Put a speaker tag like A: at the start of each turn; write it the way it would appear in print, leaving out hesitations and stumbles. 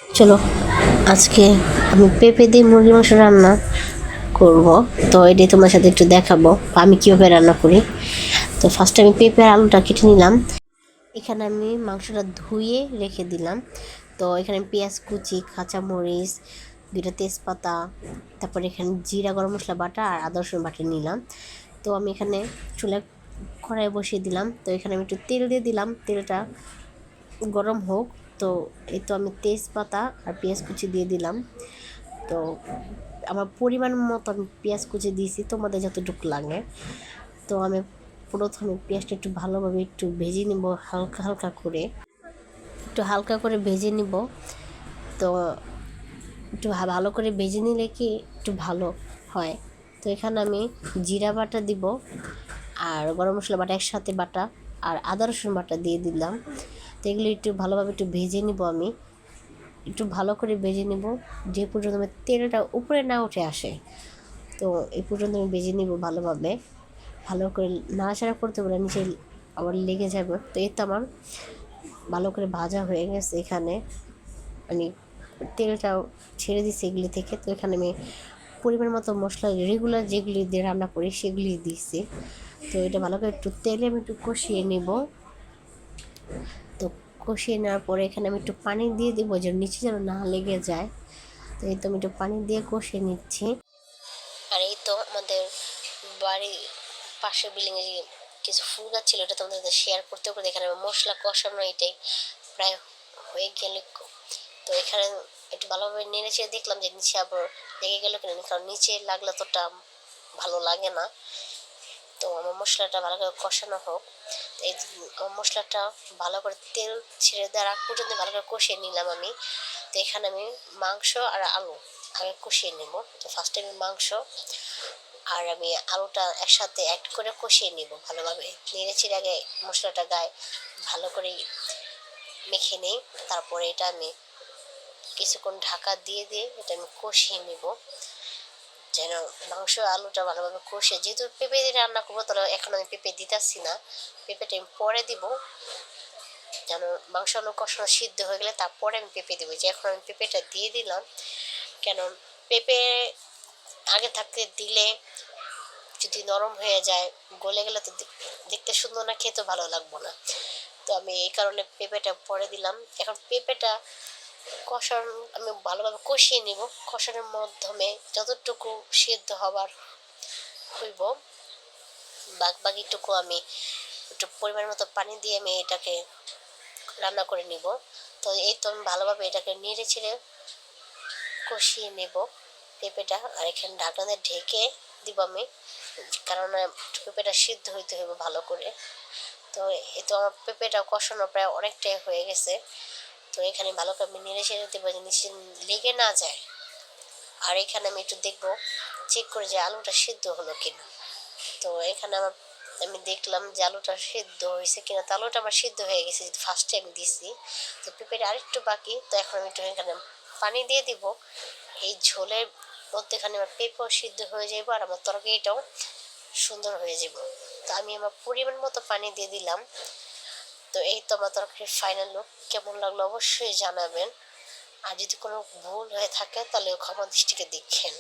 A: চলো আজকে আমি পেঁপে দিয়ে মুরগির মাংস রান্না করব। তো এটাই তোমার সাথে একটু দেখাবো আমি কীভাবে রান্না করি। তো ফার্স্টে আমি পেঁপে আর আলুটা কেটে নিলাম। এখানে আমি মাংসটা ধুয়ে রেখে দিলাম। তো এখানে পেঁয়াজ কুচি, কাঁচামরিচ, দুটো তেজপাতা, তারপরে এখানে জিরা গরম মশলা বাটা আর আদা রসুন বাটা নিলাম। তো আমি এখানে চুলায় কড়াই বসিয়ে দিলাম। তো এখানে আমি একটু তেল দিয়ে দিলাম, তেলটা গরম হোক। তো এই তো আমি তেজপাতা আর পেঁয়াজ কুচি দিয়ে দিলাম। তো আমার পরিমাণ মতো আমি পেঁয়াজ কুচি দিয়েছি, তোমাদের যতটুকু লাগে। তো আমি প্রথমে পেঁয়াজটা একটু ভালোভাবে একটু ভেজে নিব, হালকা হালকা করে একটু হালকা করে ভেজে নিব। তো একটু ভালো করে ভেজে নিলে কি একটু ভালো হয়। তো এখানে আমি জিরা বাটা দিব আর গরম মশলা বাটা একসাথে বাটা আর আদা রসুন বাটা দিয়ে দিলাম। তো এগুলো একটু ভালোভাবে একটু ভেজে নিব। আমি একটু ভালো করে ভেজে নেব যে পর্যন্ত আমার তেলটা উপরে না উঠে আসে। তো এই পর্যন্ত আমি ভেজে নিব ভালোভাবে, ভালো করে নাড়াচাড়া করতে বলে নিচে আবার লেগে যাবে। তো এই তো আমার ভালো করে ভাজা হয়ে গেছে। এখানে মানে তেলটাও ছেড়ে দিচ্ছি এগুলি থেকে। তো এখানে আমি পরিমাণ মতো মশলা রেগুলার যেগুলি দিয়ে রান্না করি সেগুলি দিচ্ছি। তো এটা ভালো করে একটু তেলে আমি একটু কষিয়ে নেব। তো কষিয়ে নেওয়ার পরে এখানে আমি একটু পানি দিয়ে দেবো যেন নিচে যেন না লেগে যায়। তো এই তো আমি একটু পানি দিয়ে কষিয়ে নিচ্ছি। আর এই তো আমাদের বাড়ির পাশের বিল্ডিংয়ে যে কিছু ফুল গাছ ছিল, এটা তোমাদের সাথে শেয়ার করতে করতে এখানে মশলা কষানো এটাই প্রায় হয়ে গেলে। তো এখানে একটু ভালোভাবে নেড়ে চেড়ে দেখলাম যে নিচে আবার লেগে গেল কিনা, কারণ নিচে লাগলে তোটা ভালো লাগে না। তো আমার মশলাটা ভালো করে কষানো হোক। তো এই আমার মশলাটা ভালো করে তেল ছেড়ে দেওয়ার আগ পর্যন্ত ভালো করে কষিয়ে নিলাম আমি। তো এখানে আমি মাংস আর আলু আগে কষিয়ে নেব। তো ফার্স্টে আমি মাংস আর আমি আলুটা একসাথে অ্যাড করে কষিয়ে নিব ভালোভাবে, নেড়ে চেড়ে আগে মশলাটা গায়ে ভালো করে মেখে নিই। তারপরে এটা আমি কিছুক্ষণ ঢাকা দিয়ে দিয়ে এটা আমি কষিয়ে নিব যেন মাংস আলুটা ভালোভাবে কষে। যেহেতু পেঁপে দিয়ে রান্না করবো তাহলে এখন আমি পেঁপে দিতেছি না, পেঁপেটা আমি পরে দিব। যেন মাংস আলু কষানো সিদ্ধ হয়ে গেলে তারপরে আমি পেঁপে দেবো। যে এখন আমি পেঁপেটা দিয়ে দিলাম, কেন পেঁপে আগে থাকতে দিলে যদি নরম হয়ে যায় গলে গেলে তো দেখতে সুন্দর না, খেতে ভালো লাগবো না। তো আমি এই কারণে পেঁপেটা পরে দিলাম। এখন পেঁপেটা কষানো আমি ভালোভাবে কষিয়ে নিব। কষানোর মাধ্যমে যতটুকু সিদ্ধ হবার হইব বাকিটুকু আমি একটু পরিমাণ মতো পানি দিয়ে আমি এটাকে রান্না করে নিব। তো এই তো আমি ভালোভাবে এটাকে নেড়ে ছেড়ে কষিয়ে নেব পেঁপেটা। আর এখানে ঢাকনা দিয়ে ঢেকে দিব আমি, কারণ পেঁপেটা সিদ্ধ হইতে হবে ভালো করে। তো এই তো আমার পেঁপেটা কষানো প্রায় অনেকটাই হয়ে গেছে। তো এখানে ভালো করে আমি নেড়ে ছেড়ে দেবো যে নিচে লেগে না যায়। আর এখানে আমি একটু দেখবো চেক করে যে আলুটা সিদ্ধ হলো কিনা। তো এখানে আমি দেখলাম যে আলুটা সিদ্ধ হয়েছে কিনা। তো আলুটা আমার সিদ্ধ হয়ে গেছে, যেহেতু ফার্স্টে আমি দিছি। তো পেঁপেটা আরেকটু বাকি। তো এখন আমি একটু এখানে পানি দিয়ে দিব। এই ঝোলের মধ্যেখানে আমার পেঁপেও সিদ্ধ হয়ে যাবো আর আমার তরকারিটাও সুন্দর হয়ে যাব। তো আমি আমার পরিমাণ মতো পানি দিয়ে দিলাম। তো এই তো আমার তরকারির ফাইনাল লুক। কেমন লাগলো অবশ্যই জানাবেন। আর যদি কোনো ভুল হয়ে থাকে তাহলে ক্ষমা দৃষ্টিতে দেখেন।